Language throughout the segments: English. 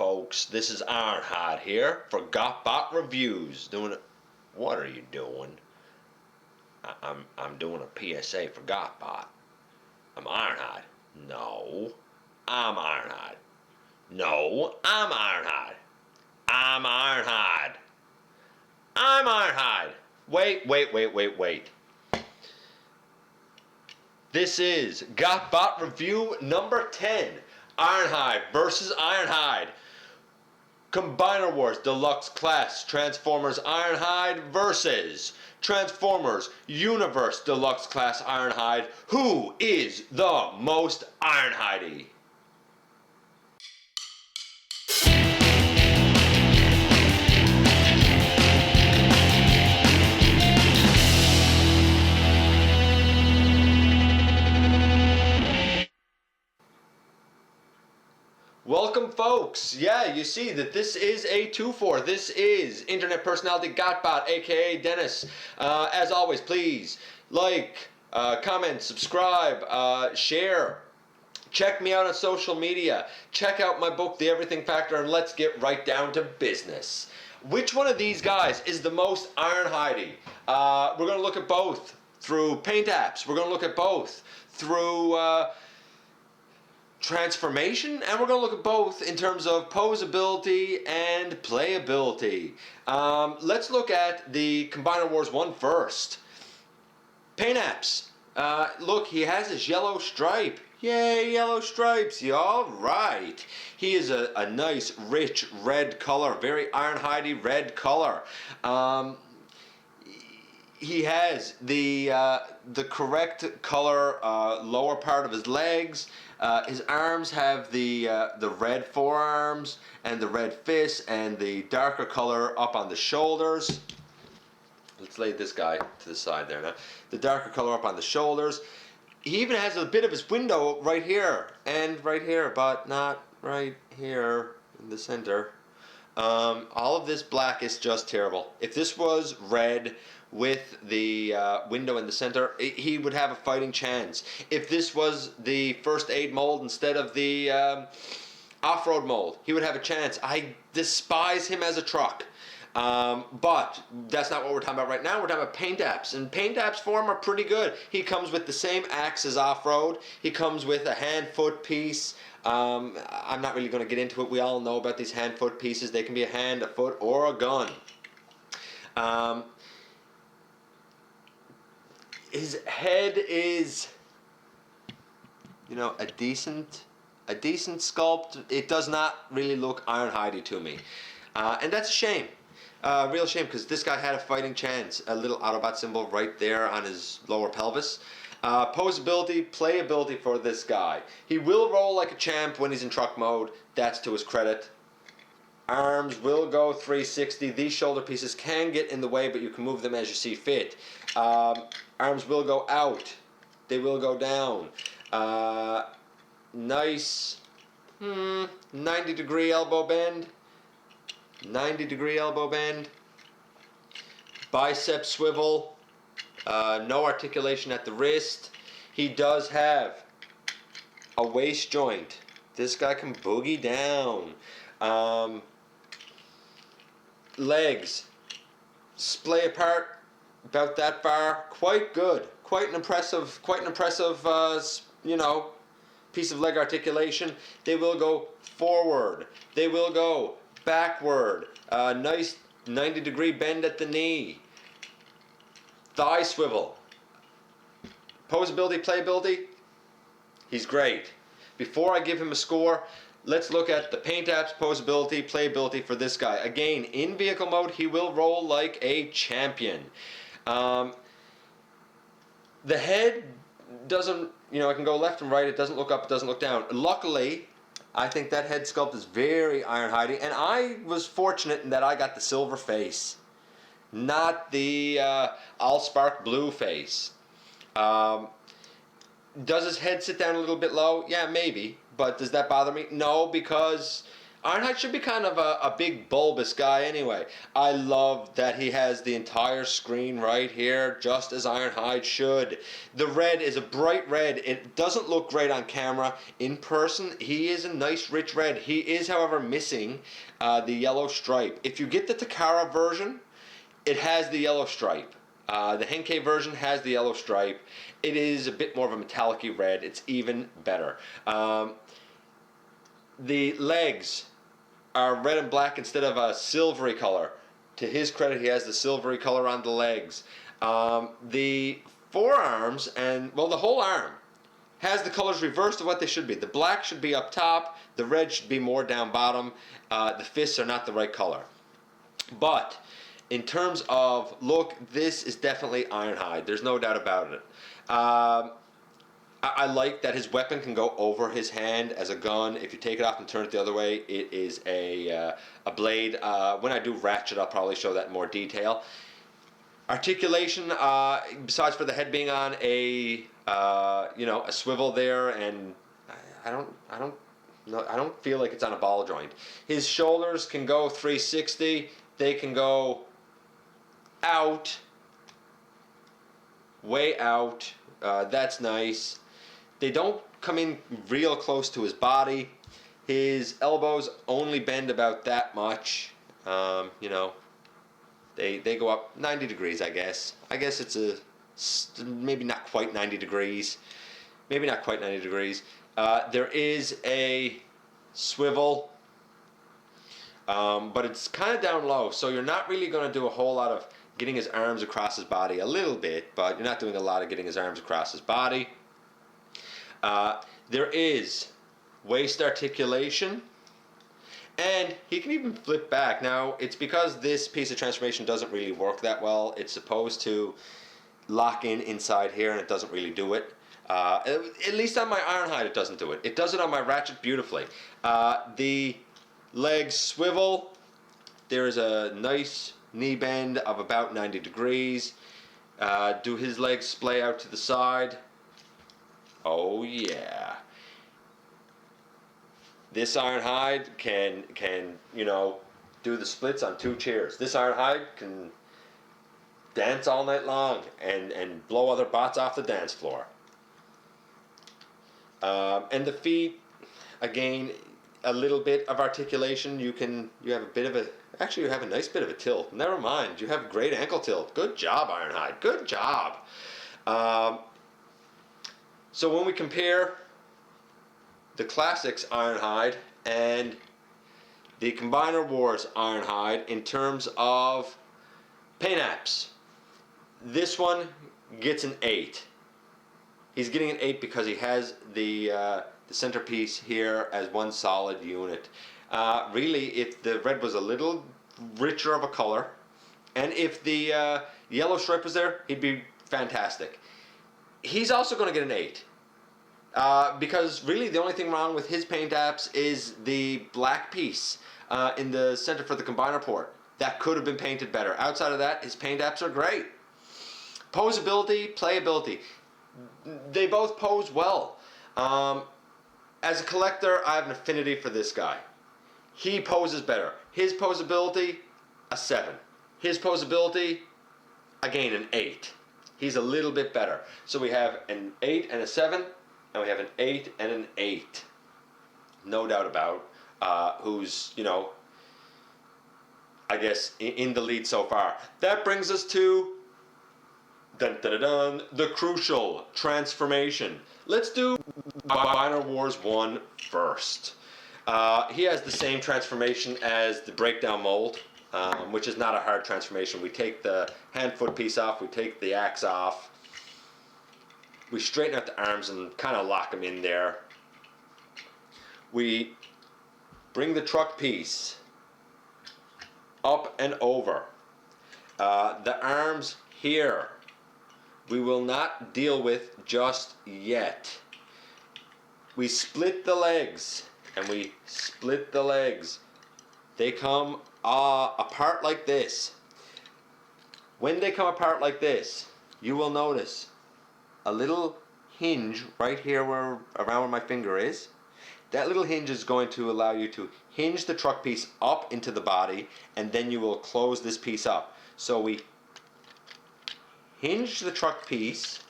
folks. This is Ironhide here for GotBot Reviews. What are you doing? I'm doing a PSA for GotBot. I'm Ironhide. No, I'm Ironhide. No, I'm Ironhide. I'm Ironhide. I'm Ironhide. Wait. This is GotBot Review number 10. Ironhide versus Ironhide. Combiner Wars Deluxe Class Transformers Ironhide versus Transformers Universe Deluxe Class Ironhide. Who is the most Ironhidey? Welcome, folks. Yeah, you see that this is a 2-4. This is internet personality GotBot, aka Dennis. As always, please like, comment, subscribe, share. Check me out on social media. Check out my book, The Everything Factor, and let's get right down to business. Which one of these guys is the most Ironhidey? We're going to look at both through paint apps. We're going to look at both through transformation, and we're going to look at both in terms of posability and playability. Let's look at the Combiner Wars one first. Paint apps. Look, he has his yellow stripe. Yay, yellow stripes. Yeah, all right. He is a nice, rich red color, very Ironhidey red color. He has the correct color lower part of his legs. His arms have the red forearms and the red fists and the darker color up on the shoulders. Let's lay this guy to the side there now. The darker color up on the shoulders. He even has a bit of his window right here and right here, but not right here in the center. All of this black is just terrible. If this was red with the window in the center, he would have a fighting chance. If this was the first aid mold instead of the off-road mold, he would have a chance. I despise him as a truck. But that's not what we're talking about right now. We're talking about paint apps, and paint apps for him are pretty good. He comes with the same axe as off-road. He comes with a hand-foot piece. I'm not really going to get into it. We all know about these hand-foot pieces. They can be a hand, a foot, or a gun. His head is, a decent sculpt. It does not really look Ironhidey to me, and that's a shame. Real shame, because this guy had a fighting chance. A little Autobot symbol right there on his lower pelvis. Posability, playability for this guy. He will roll like a champ when he's in truck mode. That's to his credit. Arms will go 360. These shoulder pieces can get in the way, but you can move them as you see fit. Arms will go out. They will go down. Nice 90-degree elbow bend. 90-degree elbow bend. Bicep swivel. No articulation at the wrist. He does have a waist joint. This guy can boogie down. Legs splay apart about that far. Quite good. Quite an impressive piece of leg articulation. They will go forward. They will go backward. Nice 90-degree bend at the knee. Thigh swivel. Posability, playability. He's great. Before I give him a score, let's look at the paint apps, posability, playability for this guy. Again, in vehicle mode, he will roll like a champion. The head doesn't, it can go left and right. It doesn't look up, it doesn't look down. Luckily, I think that head sculpt is very Ironhidey, and I was fortunate in that I got the silver face, not the Allspark blue face. Does his head sit down a little bit low? Yeah, maybe. But does that bother me? No, because Ironhide should be kind of a big bulbous guy anyway. I love that he has the entire screen right here, just as Ironhide should. The red is a bright red. It doesn't look great on camera. In person, he is a nice rich red. He is, however, missing the yellow stripe. If you get the Takara version, it has the yellow stripe. The Henkei version has the yellow stripe. It is a bit more of a metallic-y red. It's even better. The legs are red and black instead of a silvery color. To his credit, he has the silvery color on the legs. The forearms and, well, the whole arm has the colors reversed of what they should be. The black should be up top. The red should be more down bottom. The fists are not the right color. But in terms of look, this is definitely Ironhide. There's no doubt about it. I like that his weapon can go over his hand as a gun. If you take it off and turn it the other way, it is a blade. When I do Ratchet, I'll probably show that in more detail. Articulation, besides for the head being on a swivel there, and I don't feel like it's on a ball joint. His shoulders can go 360. They can go out, way out. That's nice. They don't come in real close to his body. His elbows only bend about that much. They go up 90 degrees, I guess. I guess it's maybe not quite 90 degrees. Maybe not quite 90 degrees. There is a swivel, but it's kind of down low, so you're not really going to do a whole lot of getting his arms across his body. A little bit, but you're not doing a lot of getting his arms across his body. There is waist articulation, and he can even flip back. Now, it's because this piece of transformation doesn't really work that well. It's supposed to lock in inside here, and it doesn't really do it. At least on my Ironhide, it doesn't do it. It does it on my Ratchet beautifully. The legs swivel. There is a nice knee bend of about 90 degrees. Do his legs splay out to the side? Oh yeah. This Ironhide can do the splits on 2 chairs. This Ironhide can dance all night long and blow other bots off the dance floor. And the feet, again, a little bit of articulation. You have a bit of a, actually you have a nice bit of a tilt. Never mind, you have great ankle tilt. Good job, Ironhide. Good job. So when we compare the Classics Ironhide and the Combiner Wars Ironhide in terms of paint apps, this one gets an 8. He's getting an 8 because he has the centerpiece here as one solid unit. Really, if the red was a little richer of a color, and if the yellow stripe was there, he'd be fantastic. He's also going to get an 8. Because really the only thing wrong with his paint apps is the black piece in the center for the combiner port. That could have been painted better. Outside of that, his paint apps are great. Posability, playability. They both pose well. As a collector, I have an affinity for this guy. He poses better. His posability, a 7. His posability, again, an 8. He's a little bit better. So we have an 8 and a 7, and we have an 8 and an 8. No doubt about who's, I guess, in the lead so far. That brings us to the crucial transformation. Let's do Combiner Wars 1 first. He has the same transformation as the breakdown mold, which is not a hard transformation. We take the hand-foot piece off, we take the axe off, we straighten out the arms and kind of lock them in there. We bring the truck piece up and over. The arms here we will not deal with just yet. We split the legs, and we split the legs. They come apart like this. When they come apart like this, you will notice a little hinge right here around where my finger is. That little hinge is going to allow you to hinge the truck piece up into the body, and then you will close this piece up. So we hinge the truck piece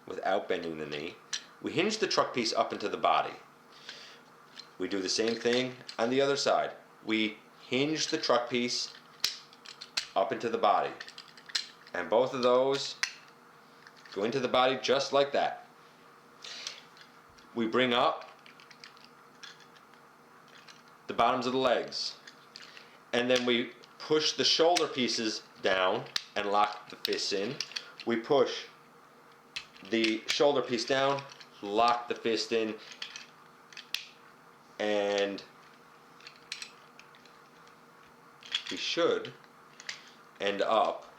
without bending the knee. We hinge the truck piece up into the body. We do the same thing on the other side. We hinge the truck piece up into the body. And both of those go into the body just like that. We bring up the bottoms of the legs. And then we push the shoulder pieces down and lock the fists in. We push the shoulder piece down, lock the fist in, and we should end up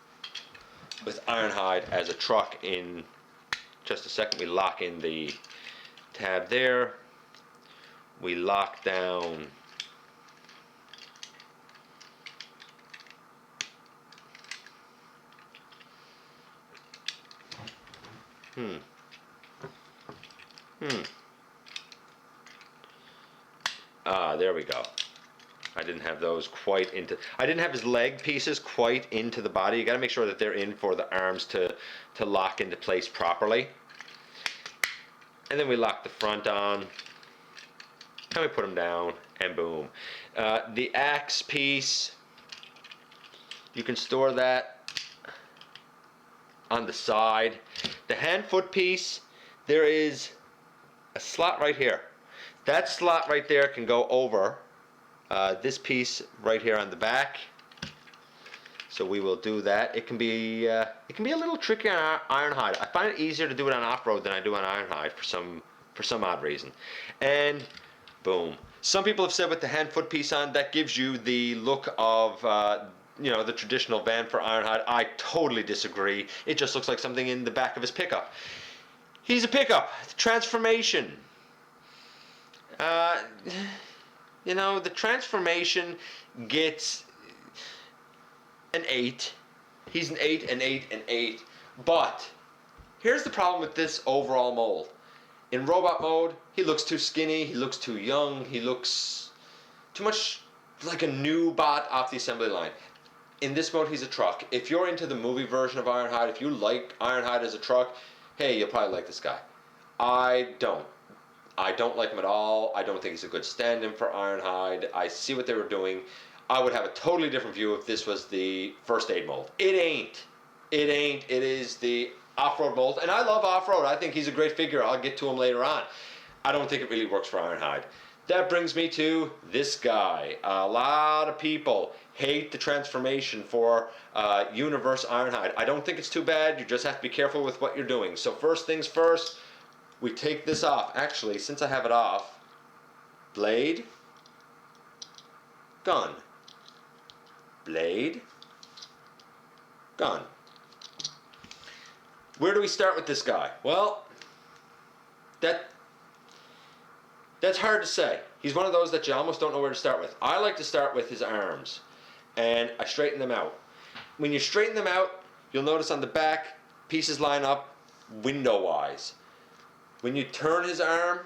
with Ironhide as a truck in just a second. We lock in the tab there. We lock down there we go. I didn't have those quite into, I didn't have his leg pieces quite into the body. You got to make sure that they're in for the arms to lock into place properly. And then we lock the front on, and we put them down, and boom. The axe piece, you can store that on the side. The hand-foot piece, there is a slot right here. That slot right there can go over this piece right here on the back. So we will do that. It can be a little tricky on Ironhide. I find it easier to do it on off-road than I do on Ironhide for some odd reason. And boom. Some people have said with the hand-foot piece on, that gives you the look of the traditional van for Ironhide. I totally disagree. It just looks like something in the back of his pickup. He's a pickup. Transformation. The transformation gets an 8. He's an 8, an 8, an 8. But here's the problem with this overall mold. In robot mode, he looks too skinny, he looks too young, he looks too much like a new bot off the assembly line. In this mode, he's a truck. If you're into the movie version of Ironhide, if you like Ironhide as a truck, hey, you'll probably like this guy. I don't like him at all. I don't think he's a good stand-in for Ironhide. I see what they were doing. I would have a totally different view if this was the first aid mold. It ain't. It ain't. It is the off-road mold. And I love off-road. I think he's a great figure. I'll get to him later on. I don't think it really works for Ironhide. That brings me to this guy. A lot of people hate the transformation for Universe Ironhide. I don't think it's too bad. You just have to be careful with what you're doing. So first things first, we take this off. Actually, since I have it off, blade, gun, blade, gun. Where do we start with this guy? Well, that's hard to say. He's one of those that you almost don't know where to start with. I like to start with his arms, and I straighten them out. When you straighten them out, you'll notice on the back, pieces line up window-wise. When you turn his arm,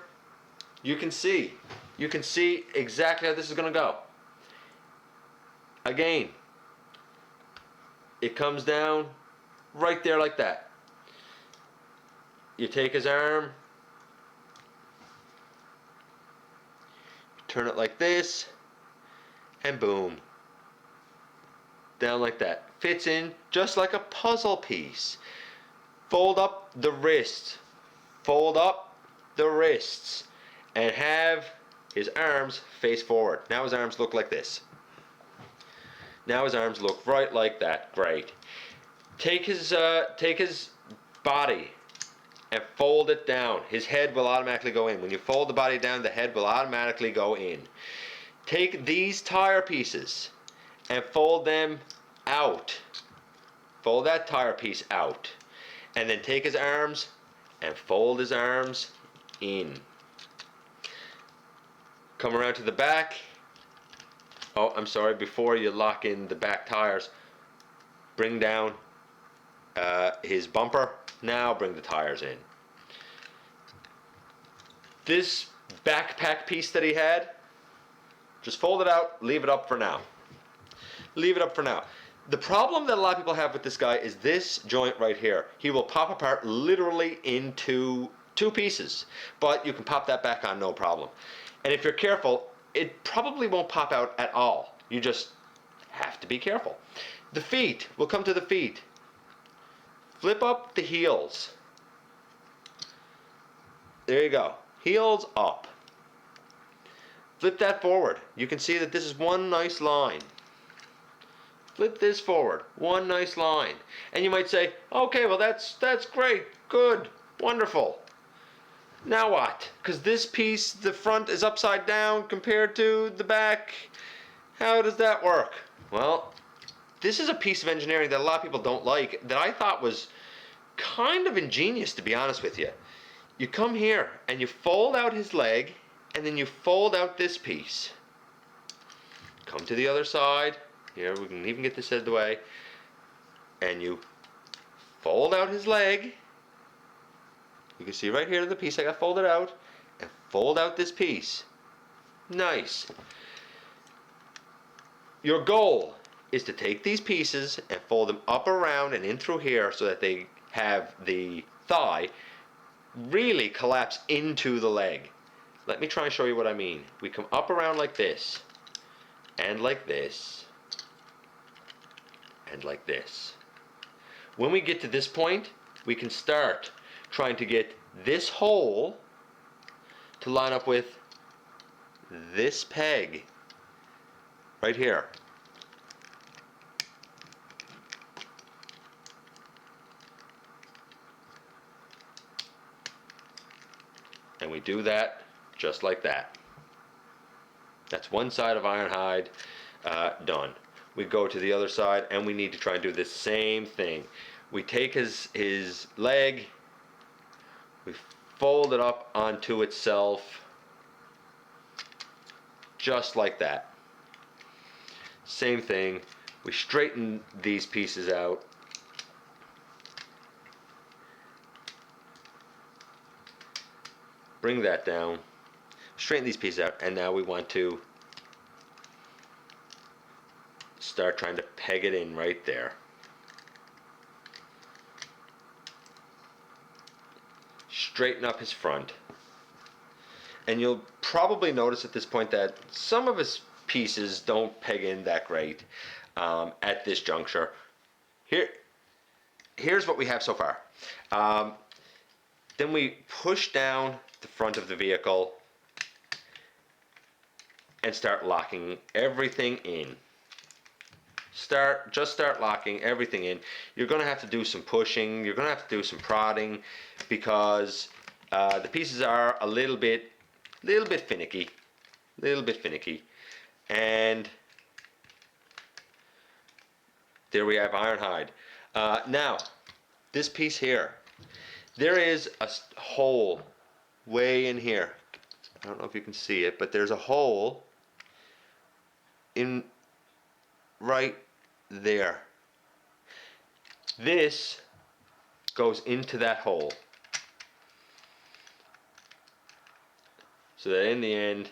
you can see exactly how this is going to go. Again, it comes down right there like that. You take his arm, turn it like this, and boom. Down like that. Fits in just like a puzzle piece. Fold up the wrist. Fold up the wrists. And have his arms face forward. Now his arms look like this. Now his arms look right like that. Great. Take his body and fold it down. His head will automatically go in. When you fold the body down, the head will automatically go in. Take these tire pieces and fold them out. Fold that tire piece out. And then take his arms and fold his arms in. Come around to the back. Oh, I'm sorry, before you lock in the back tires, bring down his bumper. Now bring the tires in. This backpack piece that he had, just fold it out, leave it up for now. Leave it up for now. The problem that a lot of people have with this guy is this joint right here. He will pop apart literally into 2 pieces, but you can pop that back on no problem. And if you're careful, it probably won't pop out at all. You just have to be careful. The feet, we'll come to the feet. Flip up the heels. There you go. Heels up. Flip that forward. You can see that this is one nice line. Flip this forward. One nice line. And you might say, okay, well that's great. Good. Wonderful. Now what? Because this piece, the front is upside down compared to the back. How does that work? Well, this is a piece of engineering that a lot of people don't like, that I thought was kind of ingenious, to be honest with you. You come here and you fold out his leg, and then you fold out this piece. Come to the other side. Here, we can even get this out of the way. And you fold out his leg. You can see right here the piece I got folded out. And fold out this piece. Nice. Your goal is to take these pieces and fold them up around and in through here so that they have the thigh really collapse into the leg. Let me try and show you what I mean. We come up around like this, and like this, and like this. When we get to this point, we can start trying to get this hole to line up with this peg right here. And we do that just like that. That's one side of Ironhide done. We go to the other side and we need to try and do the same thing. We take his leg, we fold it up onto itself just like that. Same thing. We straighten these pieces out. Bring that down, straighten these pieces out, and now we want to start trying to peg it in right there. Straighten up his front. And you'll probably notice at this point that some of his pieces don't peg in that great at this juncture. Here's what we have so far. Then we push down the front of the vehicle and start locking everything in. Just start locking everything in. You're going to have to do some pushing. You're going to have to do some prodding because the pieces are a little bit finicky. And there we have Ironhide. Now, this piece here. There is a hole way in here. I don't know if you can see it, but there's a hole in right there. This goes into that hole. So that in the end,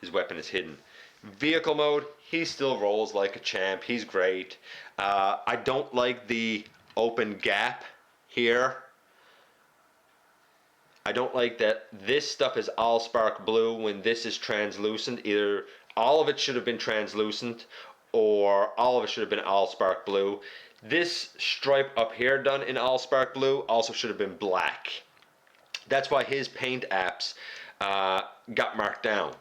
his weapon is hidden. Vehicle mode, he still rolls like a champ. He's great. I don't like the open gap here. I don't like that this stuff is all spark blue when this is translucent. Either all of it should have been translucent or all of it should have been all spark blue. This stripe up here done in all spark blue also should have been black. That's why his paint apps got marked down.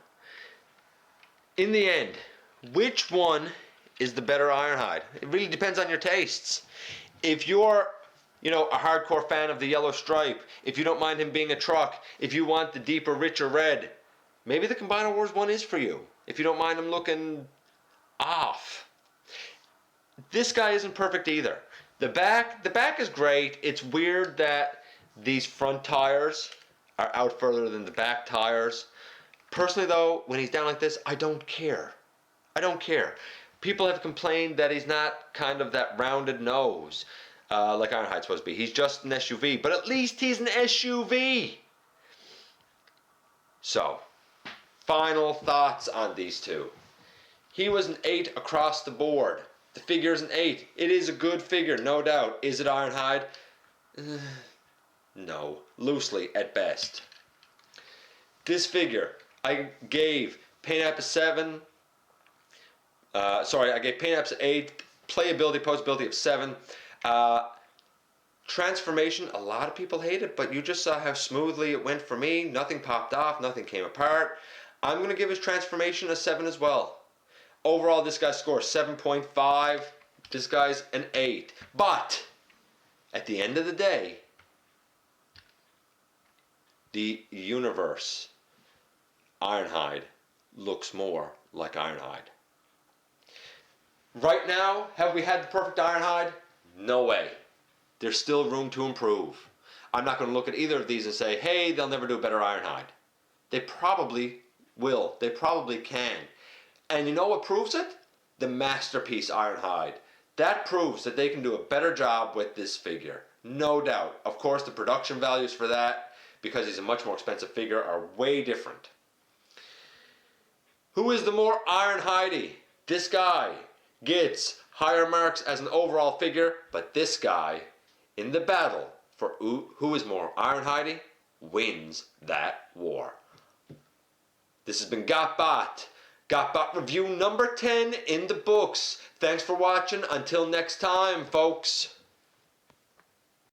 In the end, which one is the better Ironhide? It really depends on your tastes. If you're a hardcore fan of the yellow stripe, if you don't mind him being a truck, if you want the deeper, richer red, maybe the Combiner Wars one is for you. If you don't mind him looking off. This guy isn't perfect either. The back is great. It's weird that these front tires are out further than the back tires. Personally though, when he's down like this, I don't care. I don't care. People have complained that he's not kind of that rounded nose. Like Ironhide's supposed to be. He's just an SUV, but at least he's an SUV. So, final thoughts on these two. He was an 8 across the board. The figure is an 8. It is a good figure, no doubt. Is it Ironhide? No, loosely at best. This figure, I gave Paint Apps a 7. I gave Paint Apps 8. Playability, posability of 7. Transformation, a lot of people hate it, but you just saw how smoothly it went for me. Nothing popped off, nothing came apart. I'm going to give his transformation a 7 as well. Overall, this guy's score 7.5. This guy's an 8. But at the end of the day, the Universe Ironhide looks more like Ironhide. Right now, have we had the perfect Ironhide? No way. There's still room to improve. I'm not going to look at either of these and say, hey, they'll never do a better Ironhide. They probably will. They probably can. And you know what proves it? The Masterpiece Ironhide. That proves that they can do a better job with this figure. No doubt. Of course, the production values for that, because he's a much more expensive figure, are way different. Who is the more Ironhidey? This guy gets higher marks as an overall figure, but this guy, in the battle for who is more Ironhidey, wins that war. This has been GotBot. GotBot review number 10 in the books. Thanks for watching. Until next time, folks.